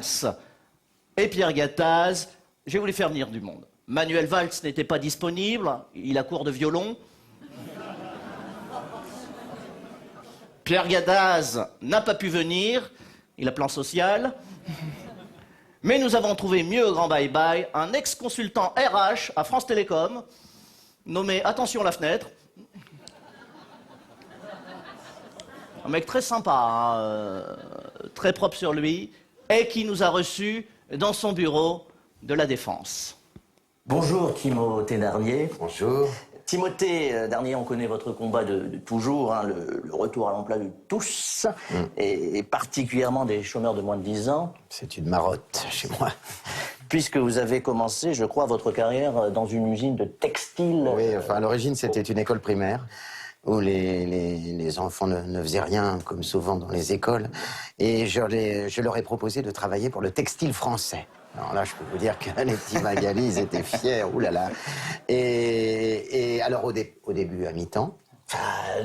Valls et Pierre Gattaz. J'ai voulu faire venir du monde. Manuel Valls n'était pas disponible, il a cours de violon. Pierre Gattaz n'a pas pu venir, il a plan social. Mais nous avons trouvé mieux au grand bye-bye, un ex-consultant RH à France Télécom, nommé Attention la fenêtre. Un mec très sympa, hein, très propre sur lui, et qui nous a reçus dans son bureau de la Défense. Bonjour Timothée Darnier. Bonjour. Timothée Darnier, on connaît votre combat de toujours, hein, le retour à l'emploi de tous, et particulièrement des chômeurs de moins de 10 ans. C'est une marotte chez moi. Puisque vous avez commencé, je crois, votre carrière dans une usine de textile. Oui, enfin, à l'origine, c'était une école primaire où les enfants ne faisaient rien, comme souvent dans les écoles. Et je leur ai proposé de travailler pour le textile français. Alors là, je peux vous dire que les petits Magali, ils étaient fiers, oulala. Et alors, au début, à mi-temps.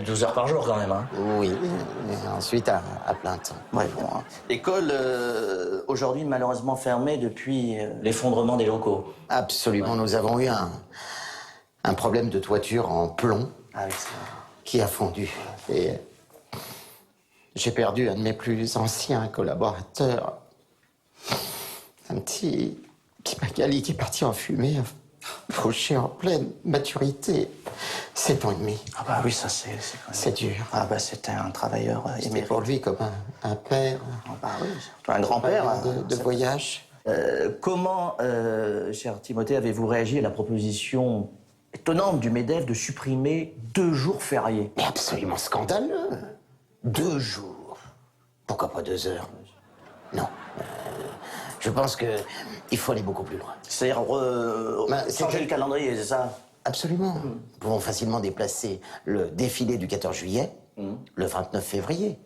12 heures par jour, quand même, hein. Oui, et ensuite à plein temps. Ouais, bon, hein. École, aujourd'hui, malheureusement fermée depuis l'effondrement des locaux. Absolument, nous avons eu un problème de toiture en plomb. Ah oui, c'est vrai. Qui a fondu. Et j'ai perdu un de mes plus anciens collaborateurs. Un petit Magali qui est parti en fumée, fauché en pleine maturité. 7 ans et demi. Ah bah oui, ça c'est quand même... C'est dur. Ah bah c'était un travailleur C'était émérite. pour lui comme un père. Ah bah oui, un grand-père. De voyage. Comment, cher Timothée, avez-vous réagi à la proposition étonnante du MEDEF de supprimer 2 jours fériés? Mais absolument scandaleux. 2 jours. Pourquoi pas 2 heures? Non. Je pense qu'il faut aller beaucoup plus loin. C'est-à-dire changer le calendrier, c'est ça? Absolument. Nous pouvons facilement déplacer le défilé du 14 juillet, le 29 février.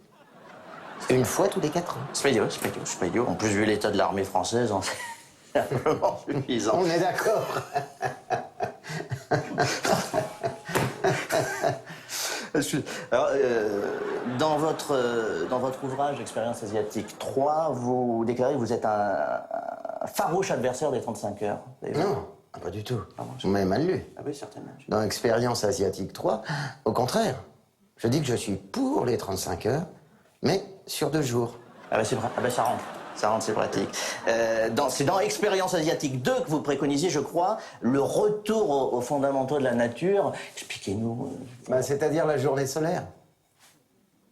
Une fois tous les 4 ans. C'est pas idiot. En plus, vu l'état de l'armée française, c'est amplement suffisant. On est d'accord. Alors, dans votre ouvrage Expérience asiatique 3, vous déclarez que vous êtes un farouche adversaire des 35 heures. Non, pas du tout. Vous m'avez mal lu. Ah oui, certainement. Dans Expérience asiatique 3, au contraire, je dis que je suis pour les 35 heures, mais sur 2 jours. Ah bah c'est vrai, ça rentre. Ça rentre, c'est pratique. C'est dans Expérience asiatique 2 que vous préconisez, je crois, le retour aux fondamentaux de la nature. Expliquez-nous. C'est-à-dire la journée solaire.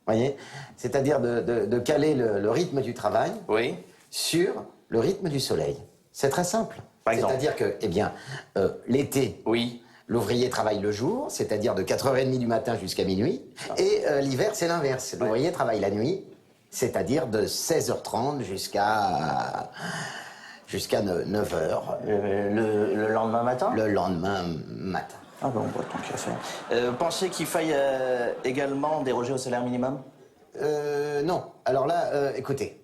Voyez? C'est-à-dire de caler le rythme du travail sur le rythme du soleil. C'est très simple. Par exemple. C'est-à-dire que, l'été, l'ouvrier travaille le jour, c'est-à-dire de 4h30 du matin jusqu'à minuit. Et l'hiver, c'est l'inverse. L'ouvrier travaille la nuit, c'est-à-dire de 16h30 jusqu'à 9h. Le lendemain matin? Le lendemain matin. Ah bon, tant qu'à faire. Vous pensez qu'il faille également déroger au salaire minimum? Non. Alors là, écoutez.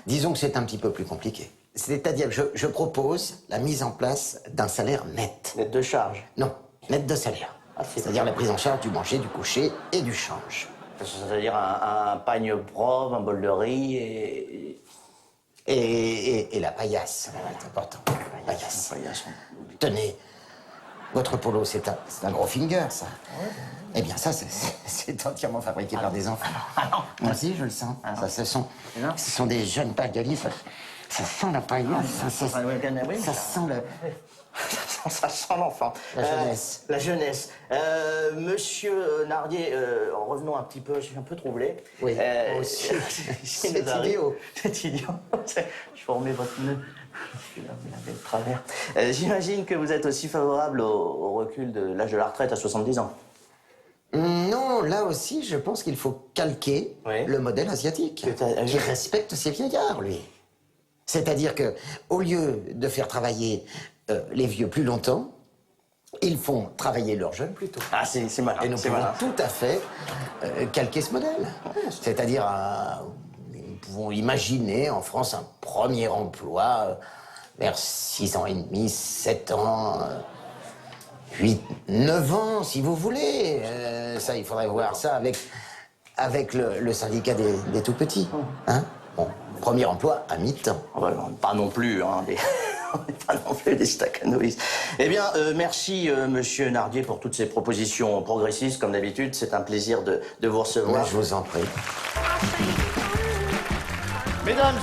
Disons que c'est un petit peu plus compliqué. C'est-à-dire que je propose la mise en place d'un salaire net. Net de charge? Non, net de salaire. C'est-à-dire la prise en charge du manger, du coucher et du change. C'est-à-dire un pagne propre, un bol de riz et la paillasse, c'est important. La paillasse. Tenez, votre polo, c'est un gros finger, ça. Eh bien, ça, c'est entièrement fabriqué par des enfants. Moi aussi, je le sens. Ce sont des jeunes Magali, ça sent la paillasse, ça sent le... Ça sent l'enfant. La jeunesse. La jeunesse. Monsieur Nardier, revenons un petit peu, je suis un peu troublé. Oui, moi aussi. C'est idiot. C'est idiot. Je formais votre nœud. Je l'avais de travers. J'imagine que vous êtes aussi favorable au recul de l'âge de la retraite à 70 ans. Non, là aussi, je pense qu'il faut calquer le modèle asiatique. Qui respecte ses vieillards, lui. C'est-à-dire que, au lieu de faire travailler les vieux plus longtemps, ils font travailler leurs jeunes plus tôt. Ah, c'est malin. Et nous pouvons tout à fait calquer ce modèle. C'est-à-dire, nous pouvons imaginer en France un premier emploi vers 6 ans et demi, 7 ans, 8, 9 ans, si vous voulez. Ça, il faudrait voir ça avec le syndicat des tout-petits. Hein? Bon, Premier emploi à mi-temps. Ah bah non, pas non plus, hein, on n'est pas non plus des staccanoïstes. Eh bien, merci, monsieur Nardier, pour toutes ces propositions progressistes. Comme d'habitude, c'est un plaisir de vous recevoir. Moi, je vous en prie. Mesdames